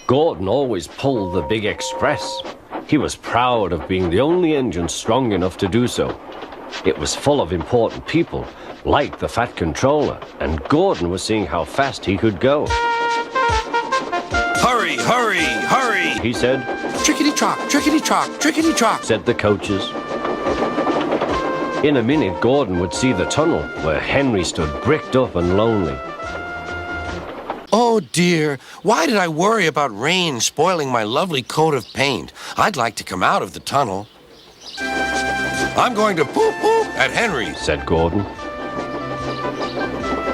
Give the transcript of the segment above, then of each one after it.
Gordon always pulled the big express. He was proud of being the only engine strong enough to do so. It was full of important people, like the Fat Controller, and Gordon was seeing how fast he could go. Hurry, hurry, hurry, he said. Trickety-trock, trickety-trock, trickety-trock, said the coaches. In a minute, Gordon would see the tunnel where Henry stood bricked up and lonely. Oh dear, why did I worry about rain spoiling my lovely coat of paint? I'd like to come out of the tunnel. I'm going to poop poop at Henry, said Gordon.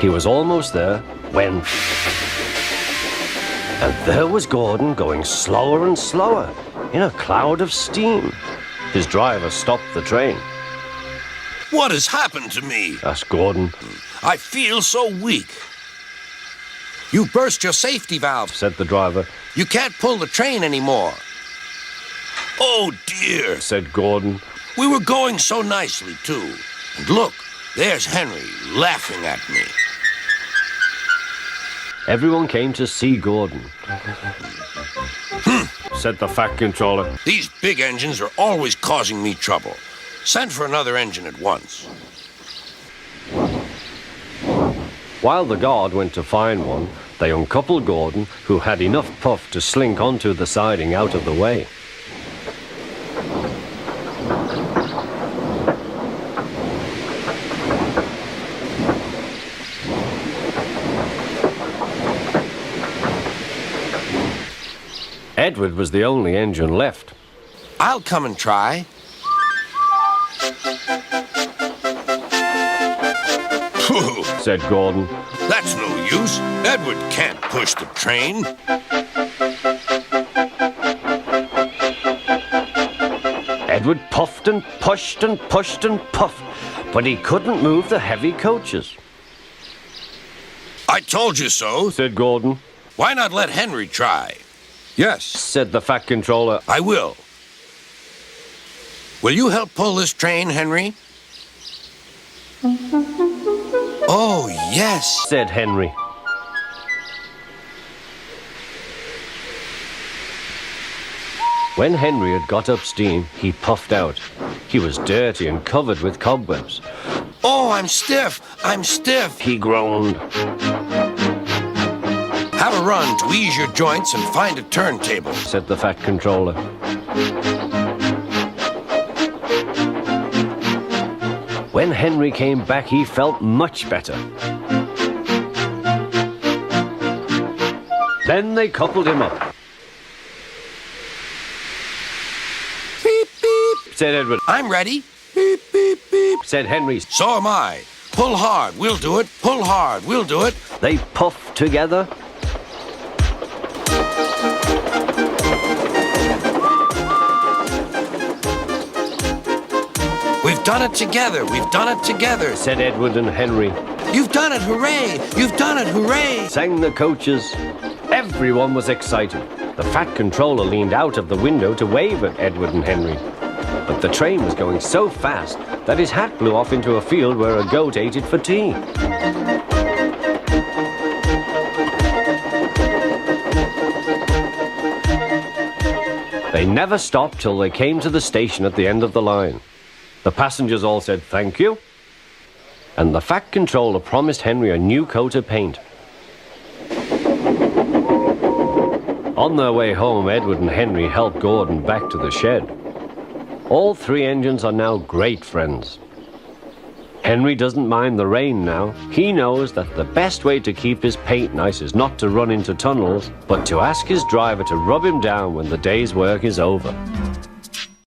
He was almost there when... And there was Gordon going slower and slower in a cloud of steam. His driver stopped the train. What has happened to me? Asked Gordon. I feel so weak. You burst your safety valve, said the driver. You can't pull the train anymore. Oh dear, said Gordon. We were going so nicely too. And look, there's Henry laughing at me. Everyone came to see Gordon. Said the Fat Controller. These big engines are always causing me trouble. Send for another engine at once. While the guard went to find one, they uncoupled Gordon, who had enough puff to slink onto the siding out of the way. Edward was the only engine left. I'll come and try. Pooh, said Gordon. That's no use. Edward can't push the train. Edward puffed and pushed and pushed and puffed, but he couldn't move the heavy coaches. I told you so, said Gordon. Why not let Henry try? Yes, said the Fat Controller. I will. Will you help pull this train, Henry? Oh, yes, said Henry. When Henry had got up steam, he puffed out. He was dirty and covered with cobwebs. Oh, I'm stiff, he groaned. Have a run to ease your joints and find a turntable, said the Fat Controller. When Henry came back, he felt much better. Then they coupled him up. Beep, beep, said Edward. I'm ready. Beep, beep, beep, said Henry. So am I. Pull hard, we'll do it. Pull hard, we'll do it. They puffed together. We've done it together, we've done it together, said Edward and Henry. You've done it, hooray! You've done it, hooray! Sang the coaches. Everyone was excited. The Fat Controller leaned out of the window to wave at Edward and Henry. But the train was going so fast that his hat blew off into a field where a goat ate it for tea. They never stopped till they came to the station at the end of the line. The passengers all said thank you, and the Fat Controller promised Henry a new coat of paint. On their way home, Edward and Henry helped Gordon back to the shed. All three engines are now great friends. Henry doesn't mind the rain now. He knows that the best way to keep his paint nice is not to run into tunnels, but to ask his driver to rub him down when the day's work is over.